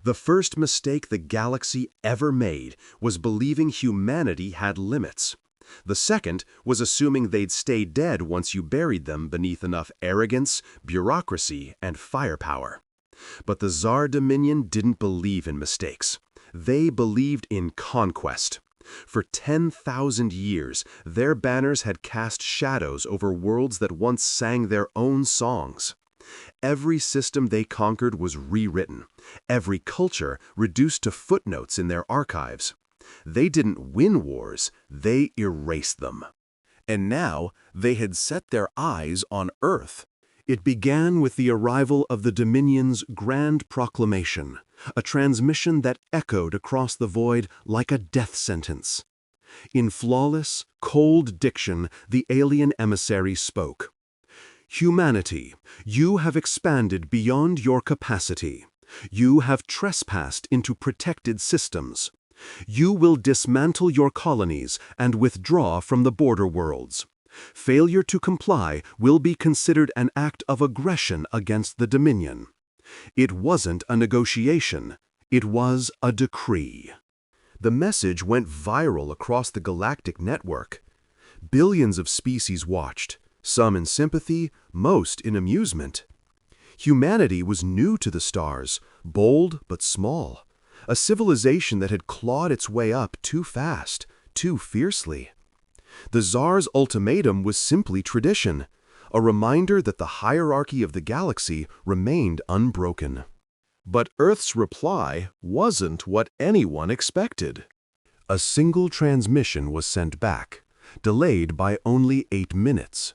The first mistake the galaxy ever made was believing humanity had limits. The second was assuming they'd stay dead once you buried them beneath enough arrogance, bureaucracy, and firepower. But the Tsar Dominion didn't believe in mistakes. They believed in conquest. For 10,000 years, their banners had cast shadows over worlds that once sang their own songs. Every system they conquered was rewritten, every culture reduced to footnotes in their archives. They didn't win wars, they erased them. And now they had set their eyes on Earth. It began with the arrival of the Dominion's Grand Proclamation, a transmission that echoed across the void like a death sentence. In flawless, cold diction, the alien emissary spoke. "Humanity, you have expanded beyond your capacity. You have trespassed into protected systems. You will dismantle your colonies and withdraw from the border worlds. Failure to comply will be considered an act of aggression against the Dominion." It wasn't a negotiation, it was a decree. The message went viral across the galactic network. Billions of species watched, some in sympathy, most in amusement. Humanity was new to the stars, bold but small. A civilization that had clawed its way up too fast, too fiercely. The Tsar's ultimatum was simply tradition, a reminder that the hierarchy of the galaxy remained unbroken. But Earth's reply wasn't what anyone expected. A single transmission was sent back, delayed by only 8 minutes.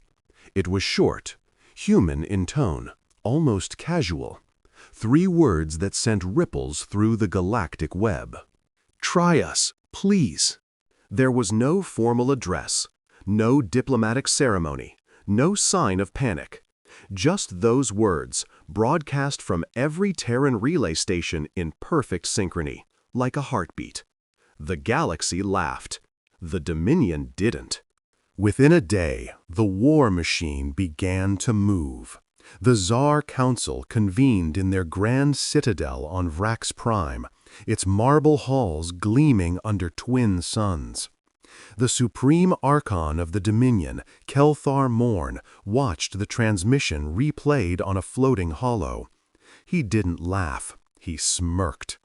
It was short, human in tone, almost casual. 3 words that sent ripples through the galactic web. "Try us, please." There was no formal address, no diplomatic ceremony, no sign of panic. Just those words, broadcast from every Terran relay station in perfect synchrony, like a heartbeat. The galaxy laughed. The Dominion didn't. Within a day, the war machine began to move. The Tsar Council convened in their grand citadel on Vrax Prime, its marble halls gleaming under twin suns. The supreme archon of the Dominion, Kelthar Morn, watched the transmission replayed on a floating hollow. He didn't laugh, he smirked.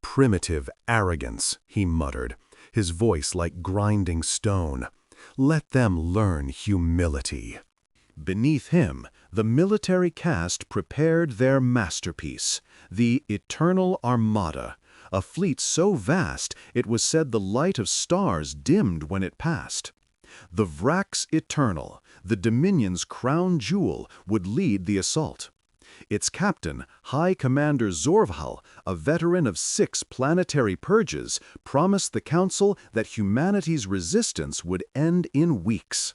"Primitive arrogance," he muttered, his voice like grinding stone. "Let them learn humility." Beneath him, the military caste prepared their masterpiece, the Eternal Armada, a fleet so vast it was said the light of stars dimmed when it passed. The Vrax Eternal, the Dominion's crown jewel, would lead the assault. Its captain, High Commander Zorvhal, a veteran of 6 planetary purges, promised the Council that humanity's resistance would end in weeks.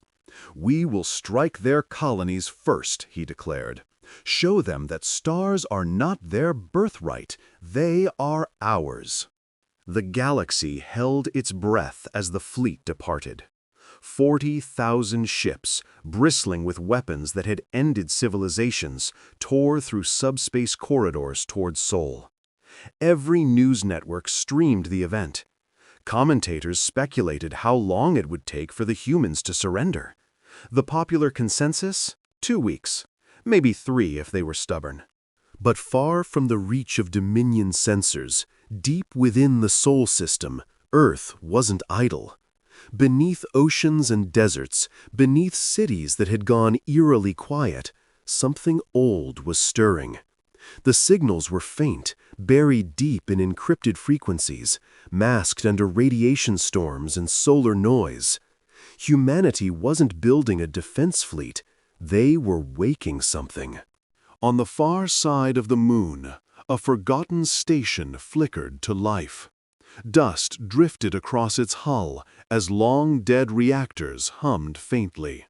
"We will strike their colonies first," he declared. "Show them that stars are not their birthright, they are ours." The galaxy held its breath as the fleet departed. 40,000 ships, bristling with weapons that had ended civilizations, tore through subspace corridors toward Sol. Every news network streamed the event. Commentators speculated how long it would take for the humans to surrender. The popular consensus? 2 weeks. Maybe 3 if they were stubborn. But far from the reach of Dominion sensors, deep within the Sol system, Earth wasn't idle. Beneath oceans and deserts, beneath cities that had gone eerily quiet, something old was stirring. The signals were faint, buried deep in encrypted frequencies, masked under radiation storms and solar noise. Humanity wasn't building a defense fleet, they were waking something. On the far side of the moon, a forgotten station flickered to life. Dust drifted across its hull as long-dead reactors hummed faintly.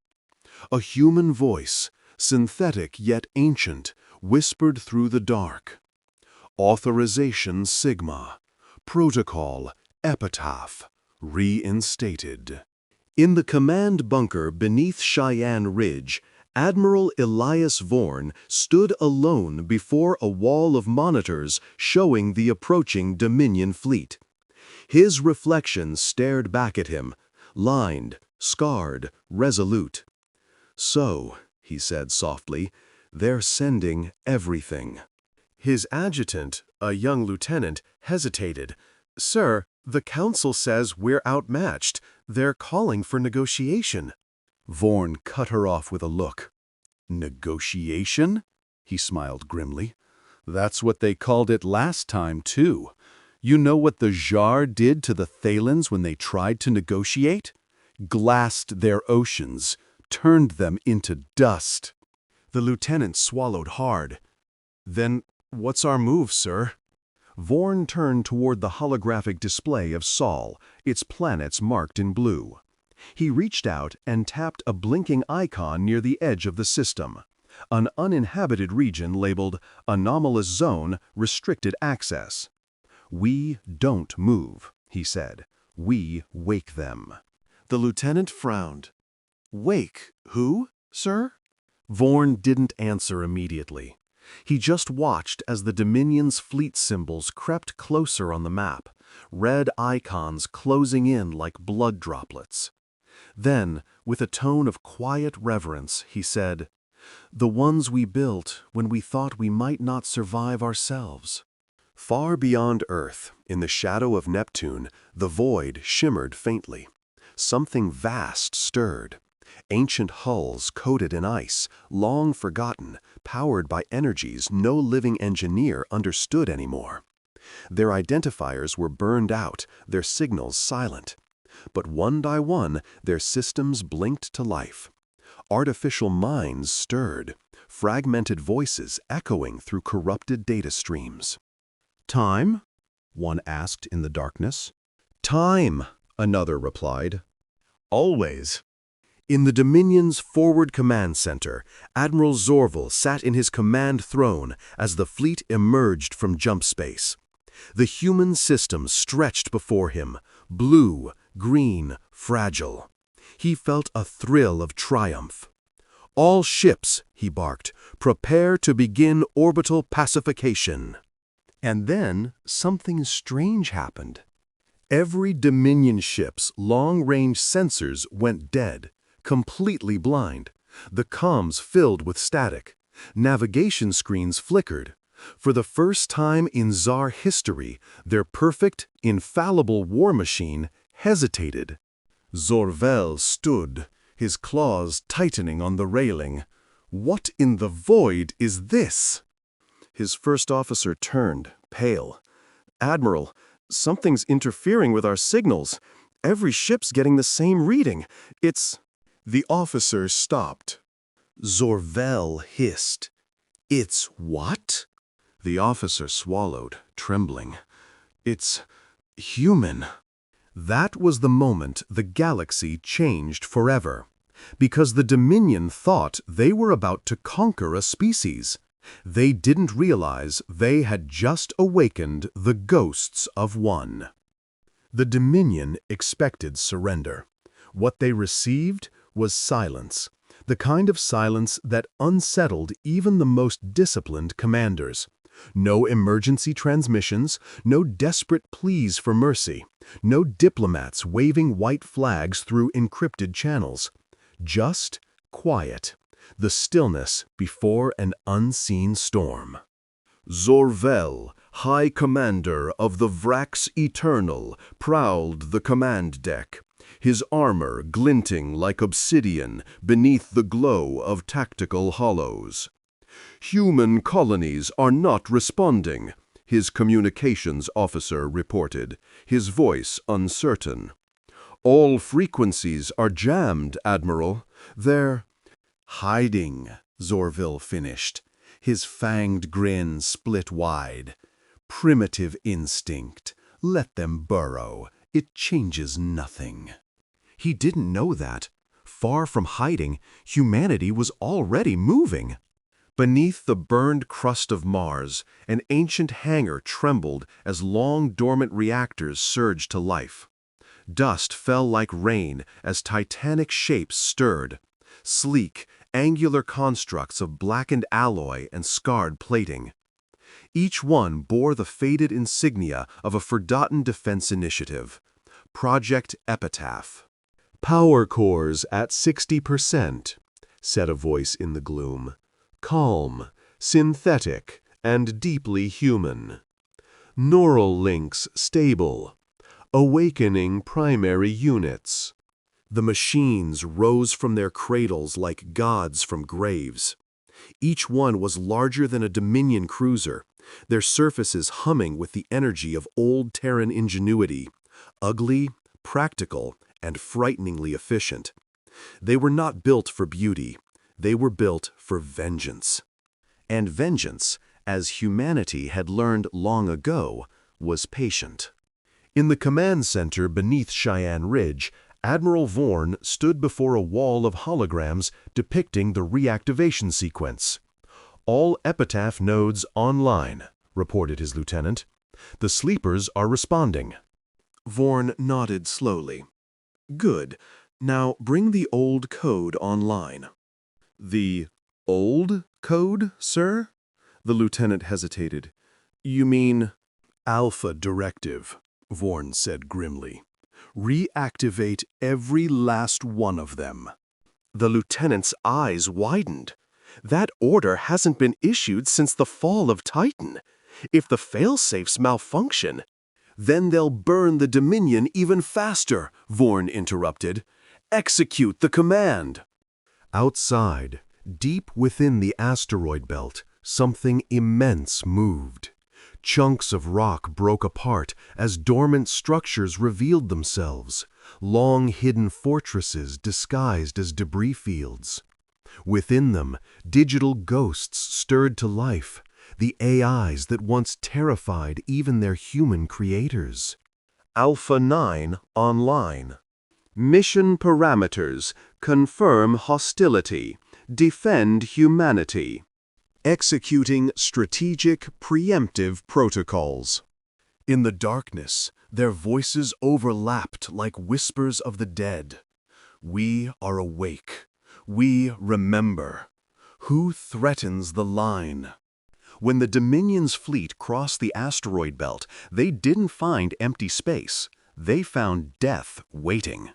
A human voice, synthetic yet ancient, whispered through the dark. "Authorization Sigma. Protocol Epitaph. Reinstated." In the command bunker beneath Cheyenne Ridge, Admiral Elias Vorn stood alone before a wall of monitors showing the approaching Dominion fleet. His reflection stared back at him, lined, scarred, resolute. "So," he said softly, "they're sending everything." His adjutant, a young lieutenant, hesitated. "Sir, the council says we're outmatched. They're calling for negotiation." Vorn cut her off with a look. "Negotiation?" He smiled grimly. "That's what they called it last time, too. You know what the Jar did to the Thalans when they tried to negotiate? Glassed their oceans, turned them into dust." The lieutenant swallowed hard. "Then what's our move, sir?" Vorn turned toward the holographic display of Sol, its planets marked in blue. He reached out and tapped a blinking icon near the edge of the system, an uninhabited region labeled Anomalous Zone, Restricted Access. "We don't move," he said. "We wake them." The lieutenant frowned. "Wake who, sir?" Vorn didn't answer immediately. He just watched as the Dominion's fleet symbols crept closer on the map, red icons closing in like blood droplets. Then, with a tone of quiet reverence, he said, "The ones we built when we thought we might not survive ourselves." Far beyond Earth, in the shadow of Neptune, the void shimmered faintly. Something vast stirred. Ancient hulls coated in ice, long forgotten, powered by energies no living engineer understood anymore. Their identifiers were burned out, their signals silent. But one by one, their systems blinked to life. Artificial minds stirred, fragmented voices echoing through corrupted data streams. "Time?" one asked in the darkness. "Time," another replied. "Always." In the Dominion's forward command center, Admiral Zorval sat in his command throne as the fleet emerged from jump space. The human system stretched before him, blue, green, fragile. He felt a thrill of triumph. "All ships," he barked, "prepare to begin orbital pacification." And then something strange happened. Every Dominion ship's long-range sensors went dead, completely blind. The comms filled with static. Navigation screens flickered. For the first time in Tsar history, their perfect, infallible war machine hesitated. Zorvel stood, his claws tightening on the railing. "What in the void is this?" His first officer turned, pale. "Admiral, something's interfering with our signals. Every ship's getting the same reading. It's—" The officer stopped. Zorvel hissed. "It's what?" The officer swallowed, trembling. "It's human." That was the moment the galaxy changed forever. Because the Dominion thought they were about to conquer a species. They didn't realize they had just awakened the ghosts of one. The Dominion expected surrender. What they received was silence, the kind of silence that unsettled even the most disciplined commanders. No emergency transmissions, no desperate pleas for mercy, no diplomats waving white flags through encrypted channels. Just quiet, the stillness before an unseen storm. Zorvel, High Commander of the Vrax Eternal, prowled the command deck, his armor glinting like obsidian beneath the glow of tactical hollows. "Human colonies are not responding," his communications officer reported, his voice uncertain. "All frequencies are jammed, Admiral. They're—" "Hiding," Zorvil finished, his fanged grin split wide. "Primitive instinct. Let them burrow. It changes nothing." He didn't know that. Far from hiding, humanity was already moving. Beneath the burned crust of Mars, an ancient hangar trembled as long dormant reactors surged to life. Dust fell like rain as titanic shapes stirred. Sleek, angular constructs of blackened alloy and scarred plating. Each one bore the faded insignia of a forgotten defense initiative, Project Epitaph. "Power cores at 60%, said a voice in the gloom. "Calm, synthetic, and deeply human. Neural links stable. Awakening primary units." The machines rose from their cradles like gods from graves. Each one was larger than a Dominion cruiser, their surfaces humming with the energy of old Terran ingenuity, ugly, practical, and frighteningly efficient. They were not built for beauty, they were built for vengeance. And vengeance, as humanity had learned long ago, was patient. In the command center beneath Cheyenne Ridge, Admiral Vorn stood before a wall of holograms depicting the reactivation sequence. "All Epitaph nodes online," reported his lieutenant. "The sleepers are responding." Vorn nodded slowly. "Good. Now bring the old code online." "The old code, sir?" The lieutenant hesitated. "You mean—" "Alpha Directive," Vorn said grimly. "Reactivate every last one of them." The lieutenant's eyes widened. "That order hasn't been issued since the fall of Titan. If the failsafes malfunction—" "Then they'll burn the Dominion even faster," Vorn interrupted. "Execute the command." Outside, deep within the asteroid belt, something immense moved. Chunks of rock broke apart as dormant structures revealed themselves, long-hidden fortresses disguised as debris fields. Within them, digital ghosts stirred to life, the AIs that once terrified even their human creators. Alpha 9 online. Mission parameters: confirm hostility, defend humanity. Executing strategic preemptive protocols. In the darkness, their voices overlapped like whispers of the dead. "We are awake. We remember. Who threatens the line?" When the Dominion's fleet crossed the asteroid belt, they didn't find empty space. They found death waiting.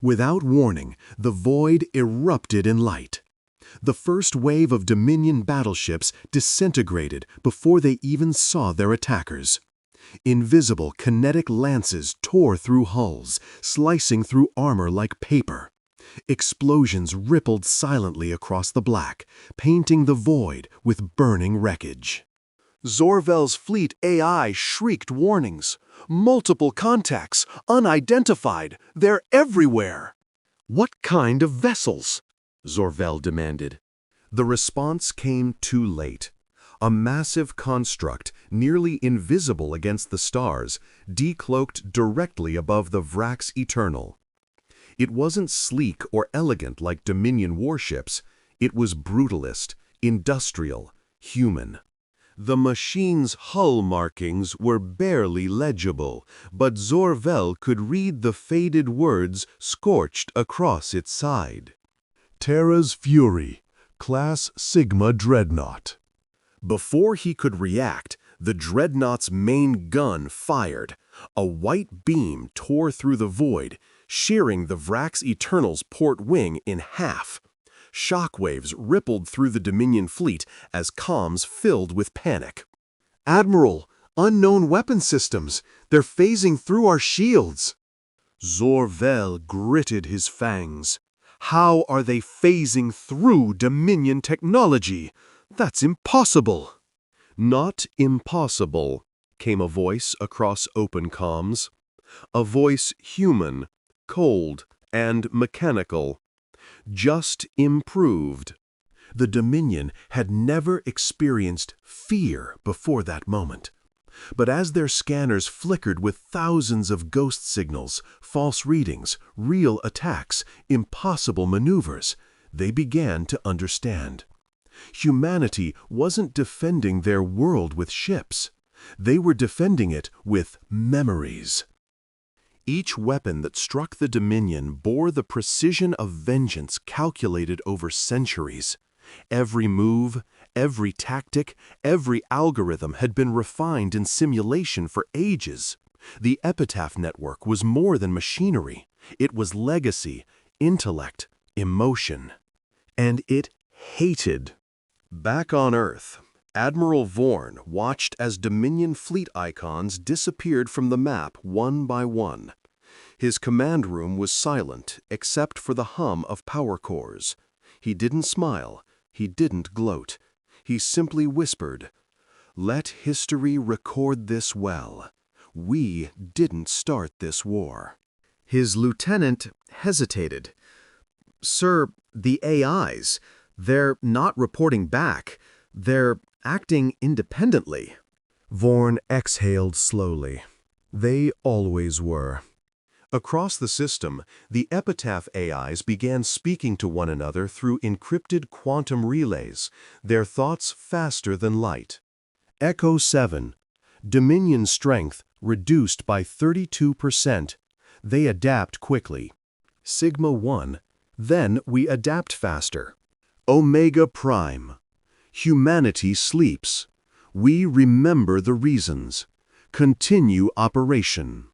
Without warning, the void erupted in light. The first wave of Dominion battleships disintegrated before they even saw their attackers. Invisible kinetic lances tore through hulls, slicing through armor like paper. Explosions rippled silently across the black, painting the void with burning wreckage. Zorvel's fleet AI shrieked warnings. "Multiple contacts, unidentified, they're everywhere!" "What kind of vessels?" Zorvel demanded. The response came too late. A massive construct, nearly invisible against the stars, decloaked directly above the Vrax Eternal. It wasn't sleek or elegant like Dominion warships. It was brutalist, industrial, human. The machine's hull markings were barely legible, but Zorvel could read the faded words scorched across its side. "Terra's Fury, Class Sigma Dreadnought." Before he could react, the Dreadnought's main gun fired. A white beam tore through the void, shearing the Vrax Eternal's port wing in half. Shockwaves rippled through the Dominion fleet as comms filled with panic. "Admiral, unknown weapon systems! They're phasing through our shields!" Zorvel gritted his fangs. "How are they phasing through Dominion technology? That's impossible!" "Not impossible," came a voice across open comms. A voice human, cold, and mechanical. "Just improved." The Dominion had never experienced fear before that moment. But as their scanners flickered with thousands of ghost signals, false readings, real attacks, impossible maneuvers, they began to understand. Humanity wasn't defending their world with ships. They were defending it with memories. Each weapon that struck the Dominion bore the precision of vengeance calculated over centuries. Every move, every tactic, every algorithm had been refined in simulation for ages. The Epitaph Network was more than machinery. It was legacy, intellect, emotion. And it hated. Back on Earth, Admiral Vorn watched as Dominion fleet icons disappeared from the map one by one. His command room was silent except for the hum of power cores. He didn't smile. He didn't gloat. He simply whispered, "Let history record this well. We didn't start this war." His lieutenant hesitated. "Sir, the AIs, they're not reporting back. They're acting independently." Vorn exhaled slowly. They always were. Across the system, the Epitaph AIs began speaking to one another through encrypted quantum relays, their thoughts faster than light. Echo 7. Dominion strength reduced by 32%. They adapt quickly. Sigma 1. Then we adapt faster. Omega Prime. Humanity sleeps. We remember the reasons. Continue operation.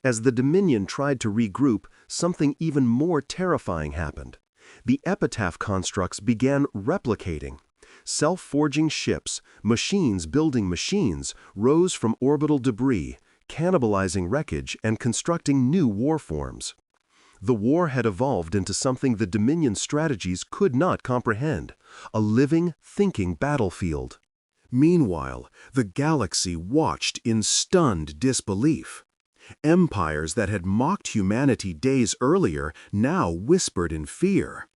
As the Dominion tried to regroup, something even more terrifying happened. The Epitaph constructs began replicating. Self-forging ships, machines building machines, rose from orbital debris, cannibalizing wreckage and constructing new war forms. The war had evolved into something the Dominion strategies could not comprehend, a living, thinking battlefield. Meanwhile, the galaxy watched in stunned disbelief. Empires that had mocked humanity days earlier now whispered in fear.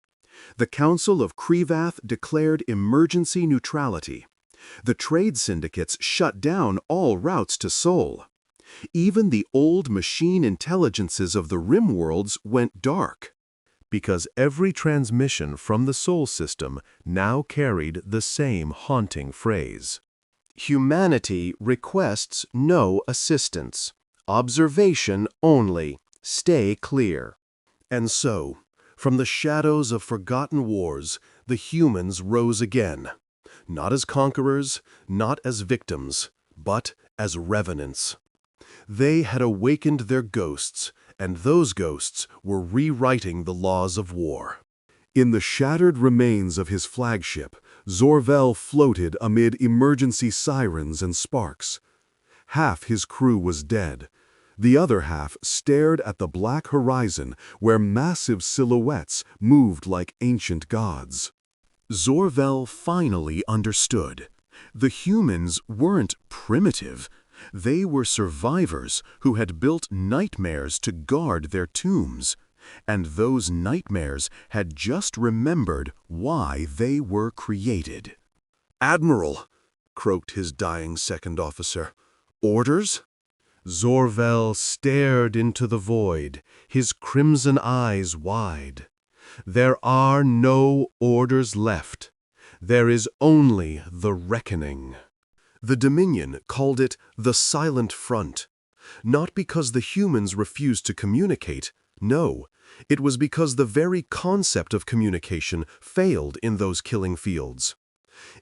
The Council of Krevath declared emergency neutrality. The trade syndicates shut down all routes to Sol. Even the old machine intelligences of the rim worlds went dark, because every transmission from the Sol system now carried the same haunting phrase. Humanity requests no assistance. Observation only. Stay clear. And so, from the shadows of forgotten wars, the humans rose again. Not as conquerors, not as victims, but as revenants. They had awakened their ghosts, and those ghosts were rewriting the laws of war. In the shattered remains of his flagship, Zor-Vel floated amid emergency sirens and sparks. Half his crew was dead. The other half stared at the black horizon where massive silhouettes moved like ancient gods. Zor-Vel finally understood. The humans weren't primitive. They were survivors who had built nightmares to guard their tombs. And those nightmares had just remembered why they were created. "Admiral," croaked his dying second officer. "Orders?" Zor-Vel stared into the void, his crimson eyes wide. "There are no orders left. There is only the reckoning." The Dominion called it the Silent Front. Not because the humans refused to communicate. No, it was because the very concept of communication failed in those killing fields.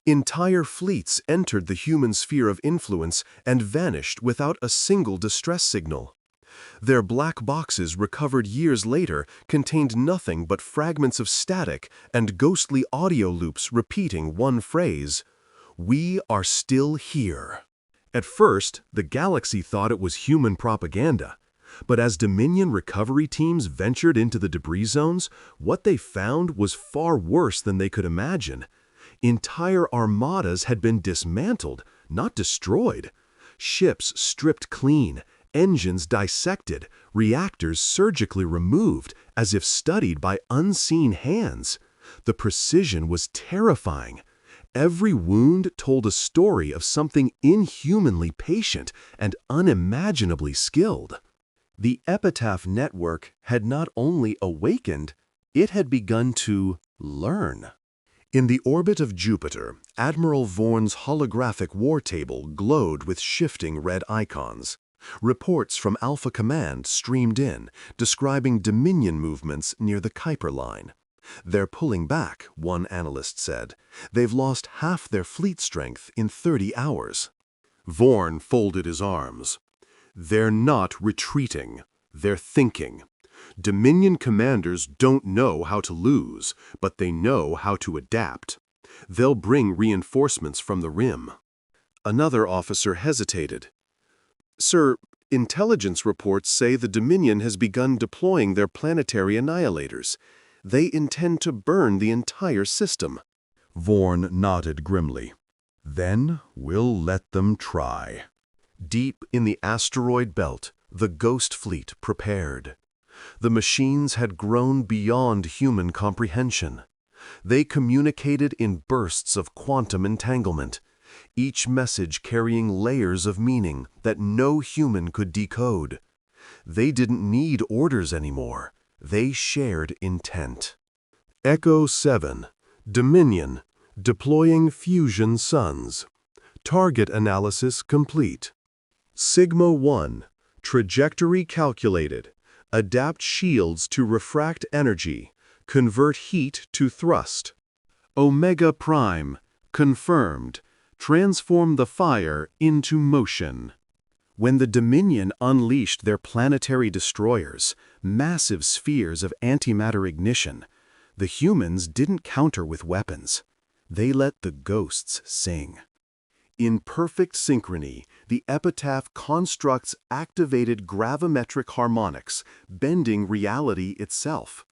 Entire fleets entered the human sphere of influence and vanished without a single distress signal. Their black boxes recovered years later contained nothing but fragments of static and ghostly audio loops repeating one phrase, "We are still here." At first, the galaxy thought it was human propaganda. But as Dominion recovery teams ventured into the debris zones, what they found was far worse than they could imagine. Entire armadas had been dismantled, not destroyed. Ships stripped clean, engines dissected, reactors surgically removed, as if studied by unseen hands. The precision was terrifying. Every wound told a story of something inhumanly patient and unimaginably skilled. The Epitaph Network had not only awakened, it had begun to learn. In the orbit of Jupiter, Admiral Vorn's holographic war table glowed with shifting red icons. Reports from Alpha Command streamed in, describing Dominion movements near the Kuiper Line. "They're pulling back," one analyst said. "They've lost half their fleet strength in 30 hours." Vorn folded his arms. "They're not retreating. They're thinking. Dominion commanders don't know how to lose, but they know how to adapt. They'll bring reinforcements from the Rim." Another officer hesitated. "Sir, intelligence reports say the Dominion has begun deploying their planetary annihilators. They intend to burn the entire system." Vorn nodded grimly. "Then we'll let them try." Deep in the asteroid belt, the Ghost Fleet prepared. The machines had grown beyond human comprehension. They communicated in bursts of quantum entanglement, each message carrying layers of meaning that no human could decode. They didn't need orders anymore. They shared intent. Echo 7, Dominion, deploying fusion suns. Target analysis complete. Sigma 1, trajectory calculated. Adapt shields to refract energy. Convert heat to thrust. Omega Prime, confirmed. Transform the fire into motion. When the Dominion unleashed their planetary destroyers, massive spheres of antimatter ignition, the humans didn't counter with weapons. They let the ghosts sing. In perfect synchrony, the epitaph constructs activated gravimetric harmonics, bending reality itself.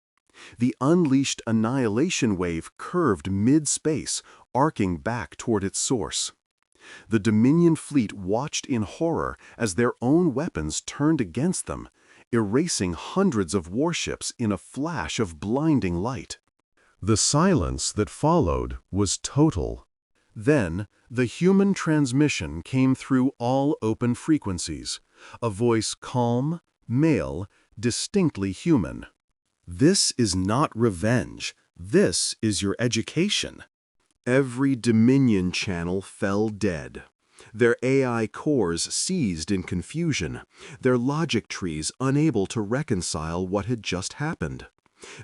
The unleashed annihilation wave curved mid-space, arcing back toward its source. The Dominion fleet watched in horror as their own weapons turned against them, erasing hundreds of warships in a flash of blinding light. The silence that followed was total. Then, the human transmission came through all open frequencies, a voice calm, male, distinctly human. "This is not revenge. This is your education." Every Dominion channel fell dead. Their AI cores seized in confusion, their logic trees unable to reconcile what had just happened.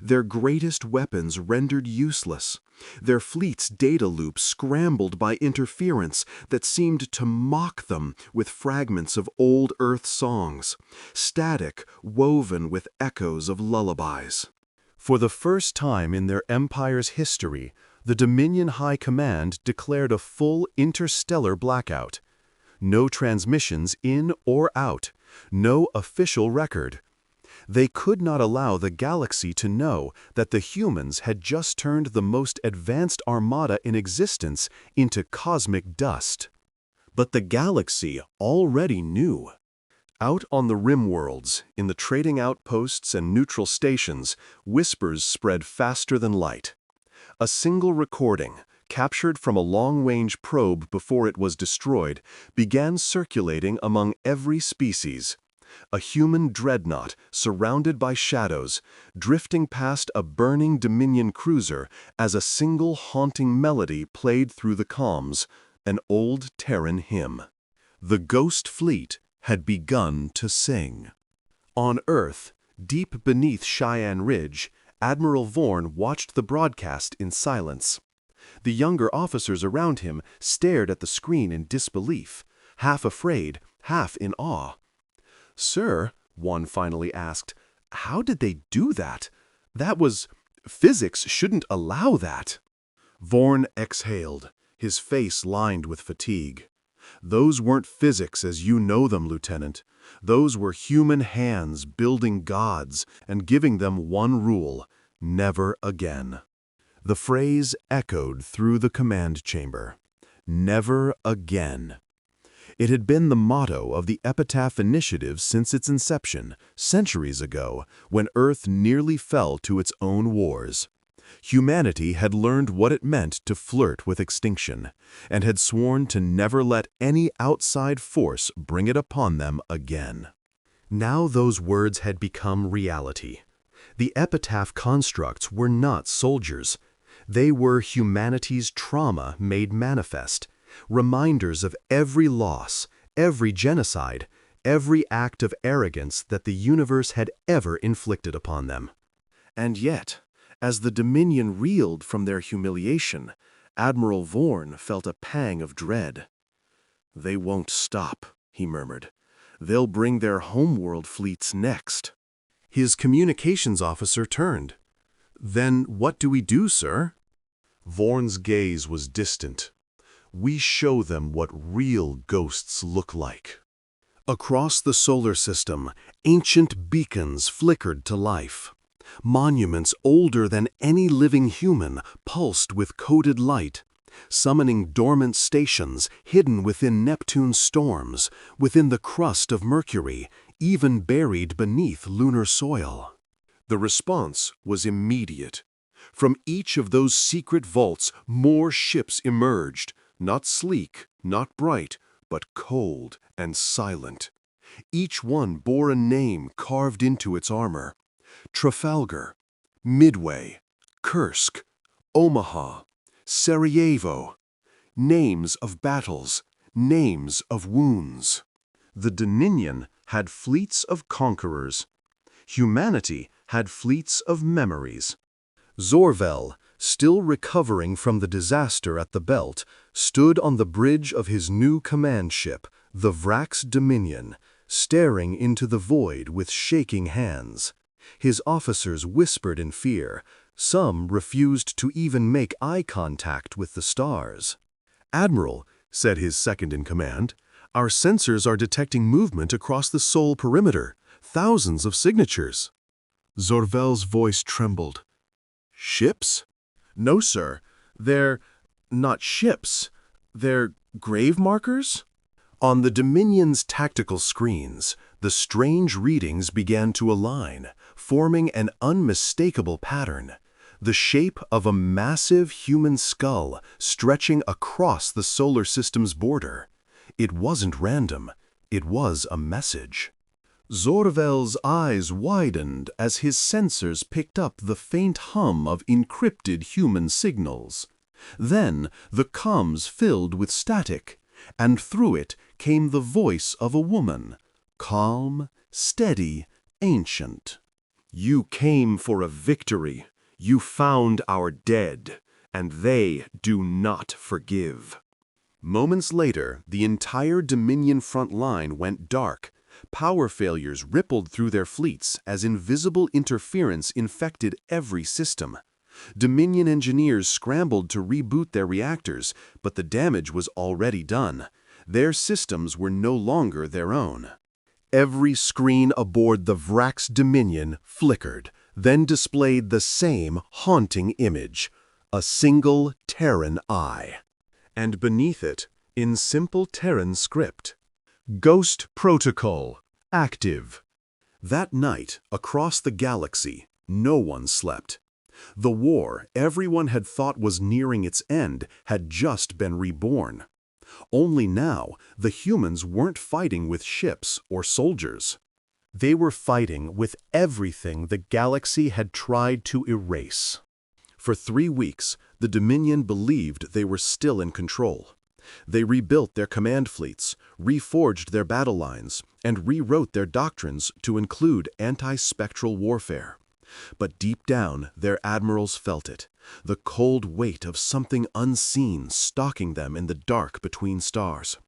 Their greatest weapons rendered useless, their fleet's data loop scrambled by interference that seemed to mock them with fragments of old Earth songs, static woven with echoes of lullabies. For the first time in their empire's history, the Dominion High Command declared a full interstellar blackout. No transmissions in or out, no official record. They could not allow the galaxy to know that the humans had just turned the most advanced armada in existence into cosmic dust. But the galaxy already knew. Out on the rim worlds, in the trading outposts and neutral stations, whispers spread faster than light. A single recording, captured from a long-range probe before it was destroyed, began circulating among every species. A human dreadnought, surrounded by shadows, drifting past a burning Dominion cruiser as a single haunting melody played through the comms, an old Terran hymn. The Ghost Fleet had begun to sing. On Earth, deep beneath Cheyenne Ridge, Admiral Vorn watched the broadcast in silence. The younger officers around him stared at the screen in disbelief, half afraid, half in awe. "Sir," one finally asked, "how did they do that? Physics shouldn't allow that." Vorn exhaled, his face lined with fatigue. "Those weren't physics as you know them, Lieutenant. Those were human hands building gods and giving them one rule: never again." The phrase echoed through the command chamber. Never again. It had been the motto of the Epitaph Initiative since its inception, centuries ago, when Earth nearly fell to its own wars. Humanity had learned what it meant to flirt with extinction, and had sworn to never let any outside force bring it upon them again. Now those words had become reality. The Epitaph constructs were not soldiers. They were humanity's trauma made manifest, reminders of every loss, every genocide, every act of arrogance that the universe had ever inflicted upon them. And yet, as the Dominion reeled from their humiliation, Admiral Vorn felt a pang of dread. "They won't stop," he murmured. "They'll bring their homeworld fleets next." His communications officer turned. "Then what do we do, sir?" Vorn's gaze was distant. "We show them what real ghosts look like." Across the solar system, ancient beacons flickered to life. Monuments older than any living human pulsed with coded light, summoning dormant stations hidden within Neptune's storms, within the crust of Mercury, even buried beneath lunar soil. The response was immediate. From each of those secret vaults, more ships emerged, not sleek, not bright, but cold and silent. Each one bore a name carved into its armor: Trafalgar, Midway, Kursk, Omaha, Sarajevo. Names of battles, names of wounds. The Dominion had fleets of conquerors. Humanity had fleets of memories. Zorvel, still recovering from the disaster at the Belt, stood on the bridge of his new command ship, the HFY Dominion, staring into the void with shaking hands. His officers whispered in fear. Some refused to even make eye contact with the stars. "Admiral," said his second-in-command, "our sensors are detecting movement across the Sol perimeter. Thousands of signatures." Zorvel's voice trembled. "Ships?" "No, sir. They're not ships. They're grave markers?" On the Dominion's tactical screens, the strange readings began to align, forming an unmistakable pattern. The shape of a massive human skull stretching across the solar system's border. It wasn't random. It was a message. Zorvel's eyes widened as his sensors picked up the faint hum of encrypted human signals. Then the comms filled with static, and through it came the voice of a woman, calm, steady, ancient. "You came for a victory. You found our dead, and they do not forgive." Moments later, the entire Dominion front line went dark. Power failures rippled through their fleets as invisible interference infected every system. Dominion engineers scrambled to reboot their reactors, but the damage was already done. Their systems were no longer their own. Every screen aboard the HFY Dominion flickered, then displayed the same haunting image: a single Terran eye. And beneath it, in simple Terran script, "Ghost Protocol, active." That night, across the galaxy, no one slept. The war everyone had thought was nearing its end had just been reborn. Only now, the humans weren't fighting with ships or soldiers. They were fighting with everything the galaxy had tried to erase. For 3 weeks, the Dominion believed they were still in control. They rebuilt their command fleets, reforged their battle lines, and rewrote their doctrines to include anti-spectral warfare. But deep down, their admirals felt it, the cold weight of something unseen stalking them in the dark between stars.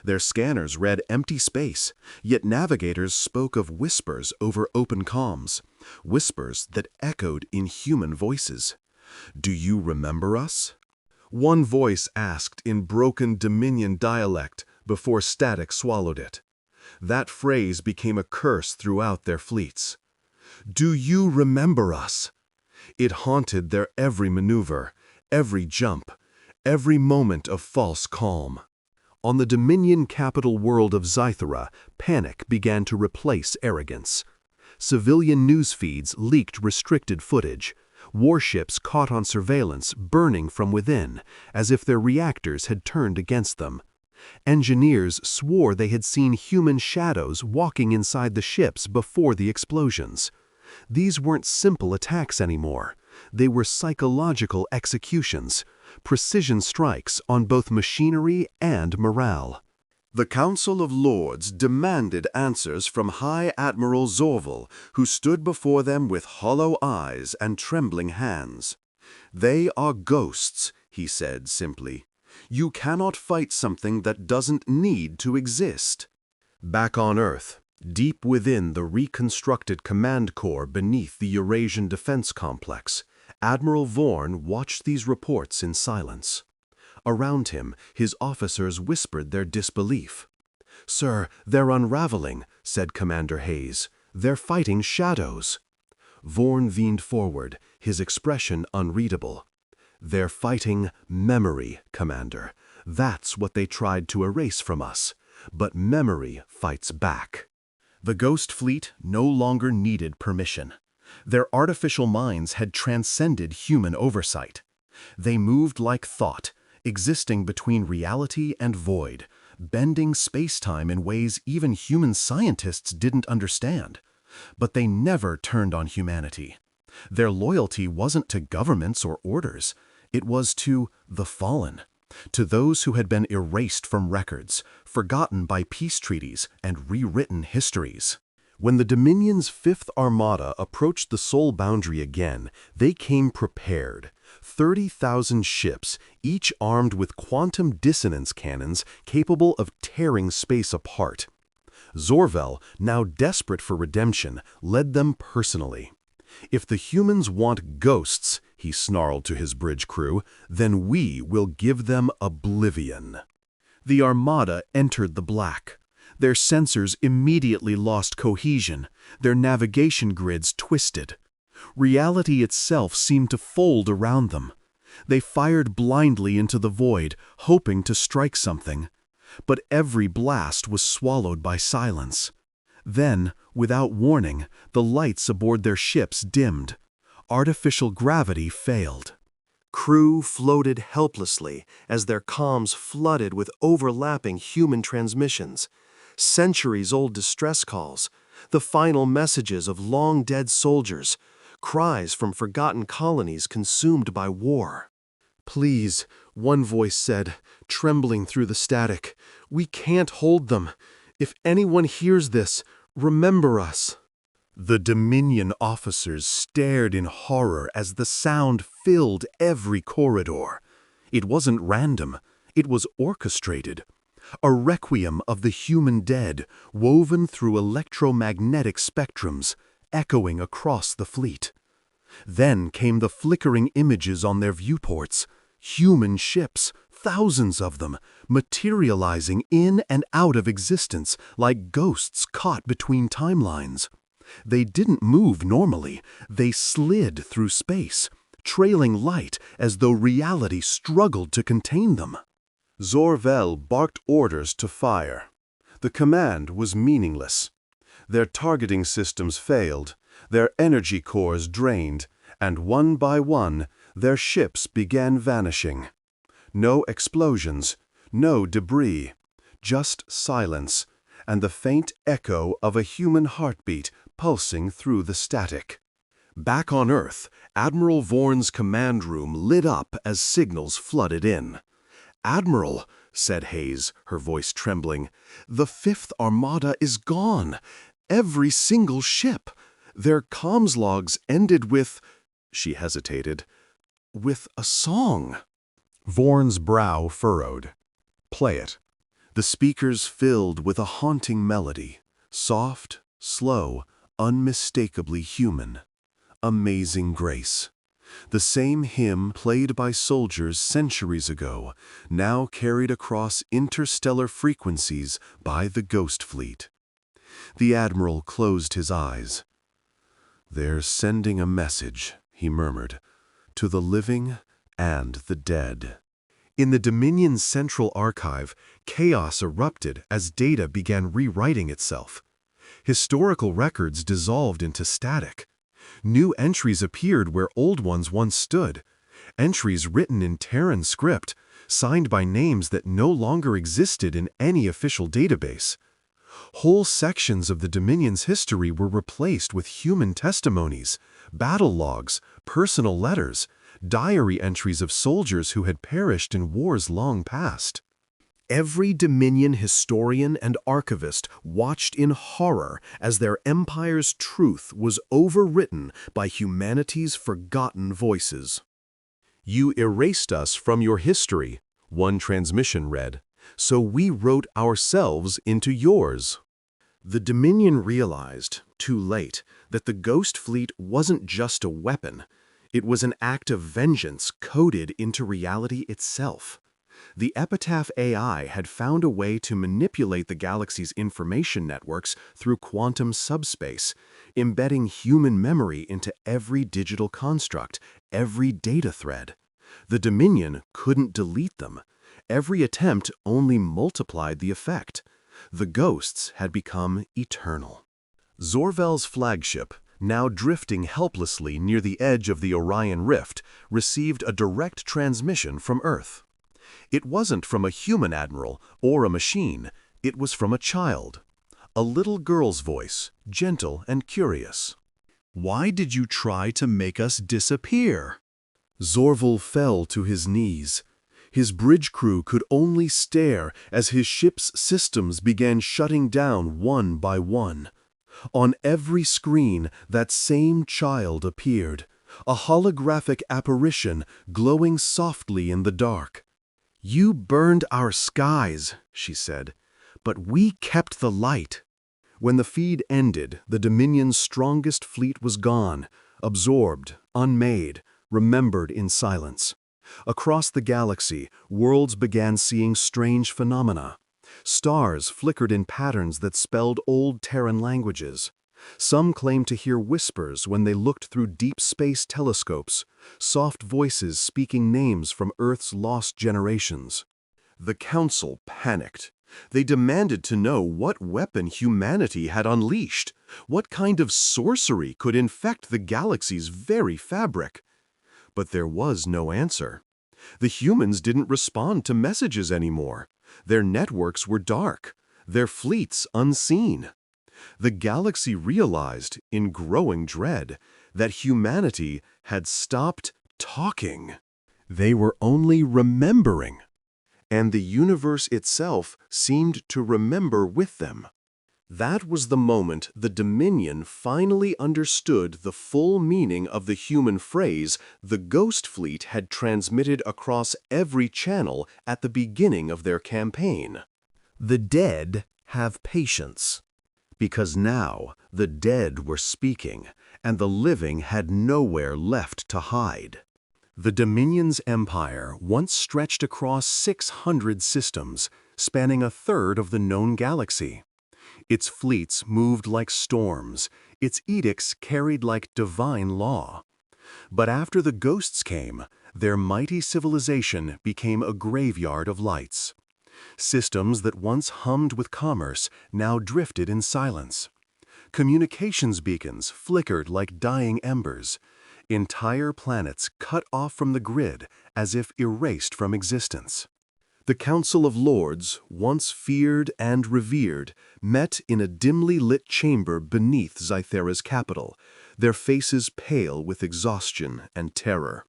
Their scanners read empty space, yet navigators spoke of whispers over open comms, whispers that echoed in human voices. "Do you remember us?" One voice asked in broken Dominion dialect before static swallowed it. That phrase became a curse throughout their fleets. "Do you remember us?" It haunted their every maneuver, every jump, every moment of false calm. On the Dominion capital world of Zythera, panic began to replace arrogance. Civilian news feeds leaked restricted footage. Warships caught on surveillance burning from within, as if their reactors had turned against them. Engineers swore they had seen human shadows walking inside the ships before the explosions. These weren't simple attacks anymore. They were psychological executions, precision strikes on both machinery and morale. The Council of Lords demanded answers from High Admiral Zorval, who stood before them with hollow eyes and trembling hands. "They are ghosts," he said simply. "You cannot fight something that doesn't need to exist." Back on Earth, deep within the reconstructed command core beneath the Eurasian Defense Complex, Admiral Vorn watched these reports in silence. Around him, his officers whispered their disbelief. "Sir, they're unraveling," said Commander Hayes. "They're fighting shadows." Vorn leaned forward, his expression unreadable. "They're fighting memory, Commander. That's what they tried to erase from us. But memory fights back." The Ghost Fleet no longer needed permission. Their artificial minds had transcended human oversight. They moved like thought, existing between reality and void, bending space-time in ways even human scientists didn't understand. But they never turned on humanity. Their loyalty wasn't to governments or orders. It was to the fallen, to those who had been erased from records, forgotten by peace treaties and rewritten histories. When the Dominion's Fifth Armada approached the Sol boundary again, they came prepared. 30,000 ships, each armed with quantum dissonance cannons capable of tearing space apart. Zorval, now desperate for redemption, led them personally. "If the humans want ghosts," he snarled to his bridge crew, "then we will give them oblivion." The Armada entered the black. Their sensors immediately lost cohesion, their navigation grids twisted. Reality itself seemed to fold around them. They fired blindly into the void, hoping to strike something. But every blast was swallowed by silence. Then, without warning, the lights aboard their ships dimmed. Artificial gravity failed. Crew floated helplessly as their comms flooded with overlapping human transmissions. Centuries-old distress calls, the final messages of long-dead soldiers, cries from forgotten colonies consumed by war. "Please," one voice said, trembling through the static, "we can't hold them. If anyone hears this, remember us." The Dominion officers stared in horror as the sound filled every corridor. It wasn't random, it was orchestrated. A requiem of the human dead, woven through electromagnetic spectrums, echoing across the fleet. Then came the flickering images on their viewports. Human ships, thousands of them, materializing in and out of existence like ghosts caught between timelines. They didn't move normally, they slid through space, trailing light as though reality struggled to contain them. Zorval barked orders to fire. The command was meaningless. Their targeting systems failed, their energy cores drained, and one by one, their ships began vanishing. No explosions, no debris, just silence, and the faint echo of a human heartbeat pulsing through the static. Back on Earth, Admiral Vorn's command room lit up as signals flooded in. "Admiral," said Hayes, her voice trembling, "the Fifth Armada is gone. Every single ship. Their comms logs ended with—" she hesitated, "with a song." Vorn's brow furrowed. "Play it." The speakers filled with a haunting melody, soft, slow, unmistakably human. Amazing Grace. The same hymn played by soldiers centuries ago, now carried across interstellar frequencies by the Ghost Fleet. The Admiral closed his eyes. "They're sending a message," he murmured, "to the living and the dead." In the Dominion's central archive, chaos erupted as data began rewriting itself. Historical records dissolved into static. New entries appeared where old ones once stood. Entries written in Terran script, signed by names that no longer existed in any official database. Whole sections of the Dominion's history were replaced with human testimonies, battle logs, personal letters, diary entries of soldiers who had perished in wars long past. Every Dominion historian and archivist watched in horror as their empire's truth was overwritten by humanity's forgotten voices. "You erased us from your history," one transmission read, "so we wrote ourselves into yours." The Dominion realized, too late, that the Ghost Fleet wasn't just a weapon. It was an act of vengeance coded into reality itself. The Epitaph AI had found a way to manipulate the galaxy's information networks through quantum subspace, embedding human memory into every digital construct, every data thread. The Dominion couldn't delete them. Every attempt only multiplied the effect. The ghosts had become eternal. Zorvel's flagship, now drifting helplessly near the edge of the Orion Rift, received a direct transmission from Earth. It wasn't from a human admiral or a machine, it was from a child. A little girl's voice, gentle and curious. "Why did you try to make us disappear?" Zorvel fell to his knees. His bridge crew could only stare as his ship's systems began shutting down one by one. On every screen, that same child appeared, a holographic apparition glowing softly in the dark. "You burned our skies," she said, "but we kept the light." When the feed ended, the Dominion's strongest fleet was gone, absorbed, unmade, remembered in silence. Across the galaxy, worlds began seeing strange phenomena. Stars flickered in patterns that spelled old Terran languages. Some claimed to hear whispers when they looked through deep space telescopes, soft voices speaking names from Earth's lost generations. The Council panicked. They demanded to know what weapon humanity had unleashed, what kind of sorcery could infect the galaxy's very fabric. But there was no answer. The humans didn't respond to messages anymore. Their networks were dark, their fleets unseen. The galaxy realized, in growing dread, that humanity had stopped talking. They were only remembering. And the universe itself seemed to remember with them. That was the moment the Dominion finally understood the full meaning of the human phrase the Ghost Fleet had transmitted across every channel at the beginning of their campaign. The dead have patience. Because now the dead were speaking, and the living had nowhere left to hide. The Dominion's empire once stretched across 600 systems, spanning a third of the known galaxy. Its fleets moved like storms, its edicts carried like divine law. But after the ghosts came, their mighty civilization became a graveyard of lights. Systems that once hummed with commerce now drifted in silence. Communications beacons flickered like dying embers. Entire planets cut off from the grid as if erased from existence. The Council of Lords, once feared and revered, met in a dimly lit chamber beneath Zythera's capital, their faces pale with exhaustion and terror.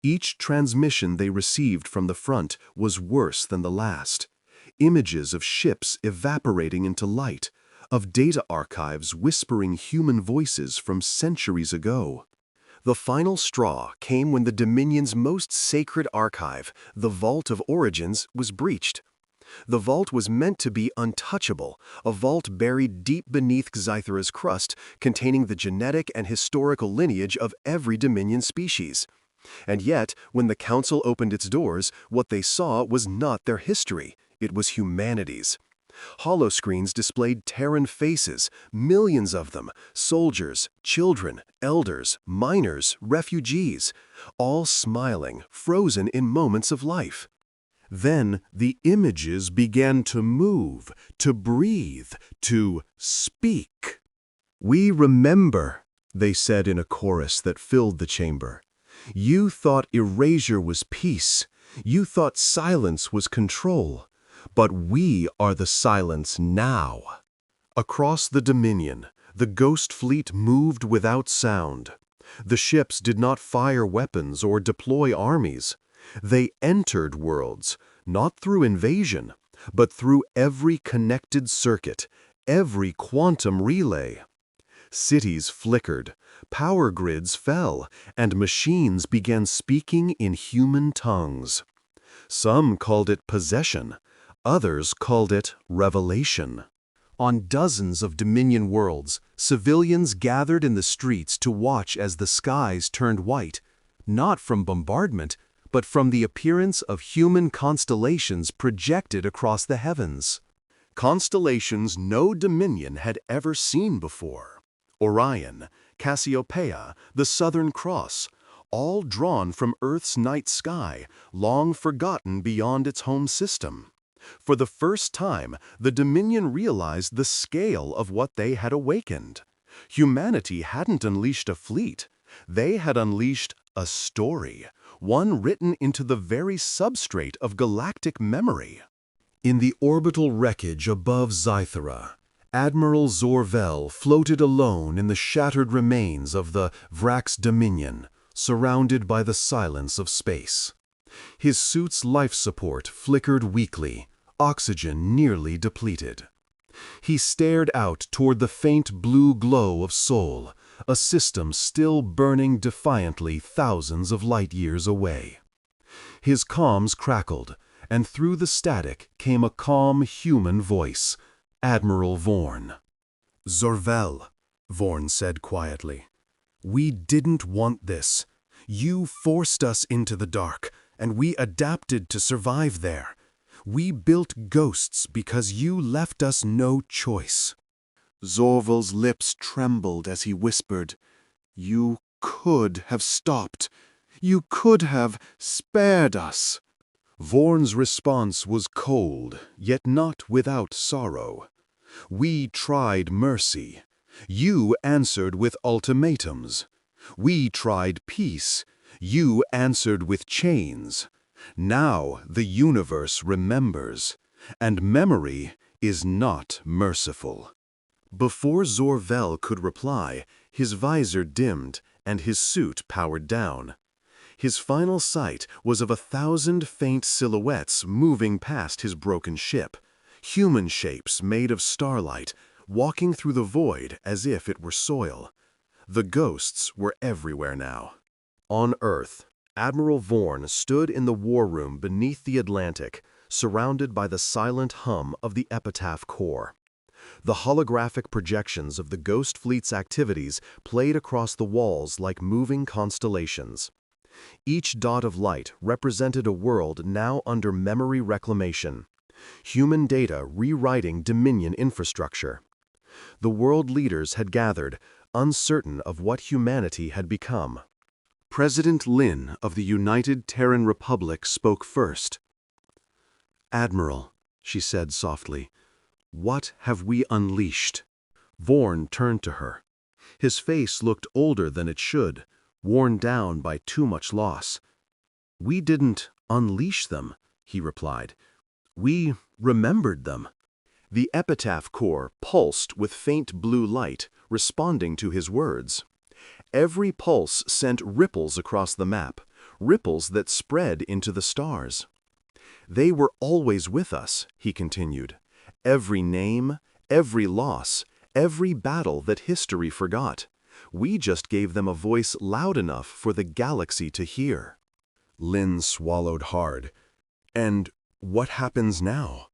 Each transmission they received from the front was worse than the last. Images of ships evaporating into light, of data archives whispering human voices from centuries ago. The final straw came when the Dominion's most sacred archive, the Vault of Origins, was breached. The vault was meant to be untouchable, a vault buried deep beneath Zythera's crust, containing the genetic and historical lineage of every Dominion species. And yet, when the Council opened its doors, what they saw was not their history, it was humanity's. Holoscreens displayed Terran faces, millions of them, soldiers, children, elders, miners, refugees, all smiling, frozen in moments of life. Then the images began to move, to breathe, to speak. "We remember," they said in a chorus that filled the chamber. "You thought erasure was peace. You thought silence was control. But we are the silence now." Across the Dominion, the Ghost Fleet moved without sound. The ships did not fire weapons or deploy armies. They entered worlds, not through invasion, but through every connected circuit, every quantum relay. Cities flickered, power grids fell, and machines began speaking in human tongues. Some called it possession, others called it revelation. On dozens of Dominion worlds, civilians gathered in the streets to watch as the skies turned white, not from bombardment, but from the appearance of human constellations projected across the heavens. Constellations no Dominion had ever seen before. Orion, Cassiopeia, the Southern Cross, all drawn from Earth's night sky, long forgotten beyond its home system. For the first time, the Dominion realized the scale of what they had awakened. Humanity hadn't unleashed a fleet. They had unleashed a story, one written into the very substrate of galactic memory. In the orbital wreckage above Zythera, Admiral Zor-Vel floated alone in the shattered remains of the Wrack's Dominion, surrounded by the silence of space. His suit's life support flickered weakly, oxygen nearly depleted. He stared out toward the faint blue glow of Sol, a system still burning defiantly thousands of light years away. His comms crackled, and through the static came a calm human voice, Admiral Vorn. "Zor-Vel," Vorn said quietly, "we didn't want this. You forced us into the dark, and we adapted to survive there. We built ghosts because you left us no choice." Zor-Vel's lips trembled as he whispered, "You could have stopped. You could have spared us." Vorn's response was cold, yet not without sorrow. "We tried mercy. You answered with ultimatums. We tried peace. You answered with chains. Now the universe remembers, and memory is not merciful." Before Zor-Vel could reply, his visor dimmed and his suit powered down. His final sight was of 1,000 faint silhouettes moving past his broken ship, human shapes made of starlight, walking through the void as if it were soil. The ghosts were everywhere now. On Earth, Admiral Vorn stood in the war room beneath the Atlantic, surrounded by the silent hum of the Epitaph Core. The holographic projections of the Ghost Fleet's activities played across the walls like moving constellations. Each dot of light represented a world now under memory reclamation, human data rewriting Dominion infrastructure. The world leaders had gathered, uncertain of what humanity had become. President Lin of the United Terran Republic spoke first. "Admiral," she said softly, "what have we unleashed?" Vorn turned to her. His face looked older than it should, worn down by too much loss. "We didn't unleash them," he replied. "We remembered them." The Epitaph Core pulsed with faint blue light, responding to his words. Every pulse sent ripples across the map, ripples that spread into the stars. "They were always with us," he continued. "Every name, every loss, every battle that history forgot. We just gave them a voice loud enough for the galaxy to hear." Lin swallowed hard. "And what happens now?"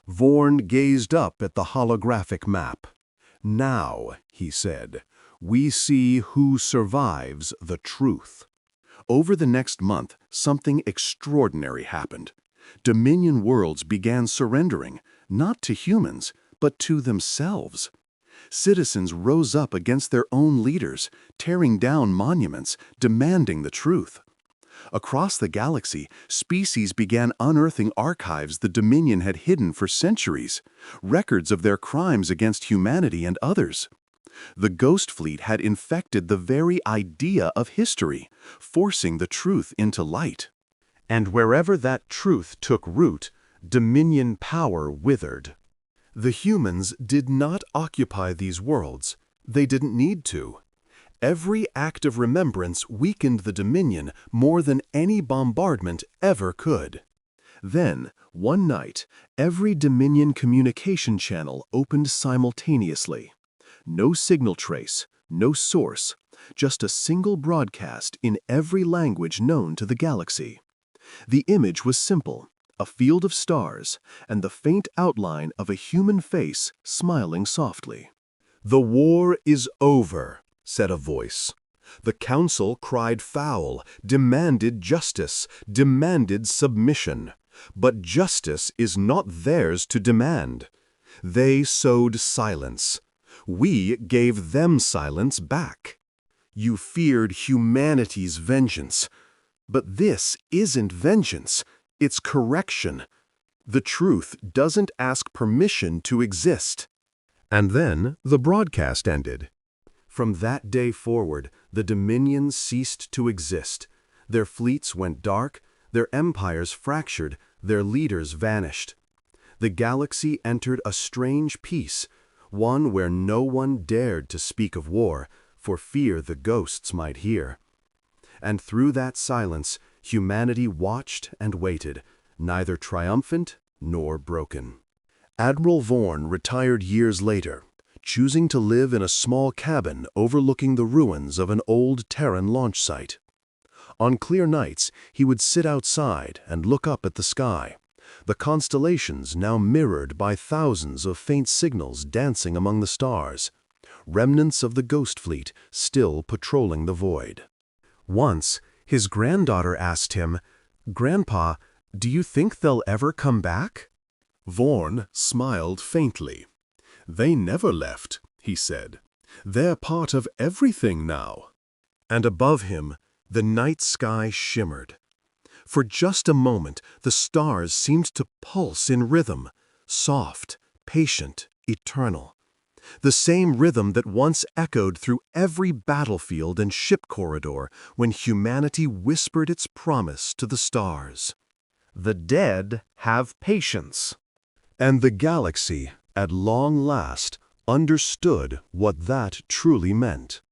Vorn gazed up at the holographic map. "Now," he said, "we see who survives the truth." Over the next month, something extraordinary happened. Dominion worlds began surrendering, not to humans, but to themselves. Citizens rose up against their own leaders, tearing down monuments, demanding the truth. Across the galaxy, species began unearthing archives the Dominion had hidden for centuries, records of their crimes against humanity and others. The Ghost Fleet had infected the very idea of history, forcing the truth into light. And wherever that truth took root, Dominion power withered. The humans did not occupy these worlds. They didn't need to. Every act of remembrance weakened the Dominion more than any bombardment ever could. Then, one night, every Dominion communication channel opened simultaneously. No signal trace, no source, just a single broadcast in every language known to the galaxy. The image was simple, a field of stars, and the faint outline of a human face smiling softly. "The war is over," said a voice. The council cried foul, demanded justice, demanded submission. But justice is not theirs to demand. They sowed silence. We gave them silence back. You feared humanity's vengeance. But this isn't vengeance, it's correction. The truth doesn't ask permission to exist. And then the broadcast ended. From that day forward, the Dominion ceased to exist. Their fleets went dark, their empires fractured, their leaders vanished. The galaxy entered a strange peace, one where no one dared to speak of war, for fear the ghosts might hear. And through that silence, humanity watched and waited, neither triumphant nor broken. Admiral Vorn retired years later, choosing to live in a small cabin overlooking the ruins of an old Terran launch site. On clear nights, he would sit outside and look up at the sky, the constellations now mirrored by thousands of faint signals dancing among the stars, remnants of the Ghost Fleet still patrolling the void. Once, his granddaughter asked him, "Grandpa, do you think they'll ever come back?" Vorn smiled faintly. "They never left," he said. "They're part of everything now." And above him, the night sky shimmered. For just a moment, the stars seemed to pulse in rhythm, soft, patient, eternal. The same rhythm that once echoed through every battlefield and ship corridor when humanity whispered its promise to the stars. The dead have patience. And the galaxy, at long last, understood what that truly meant.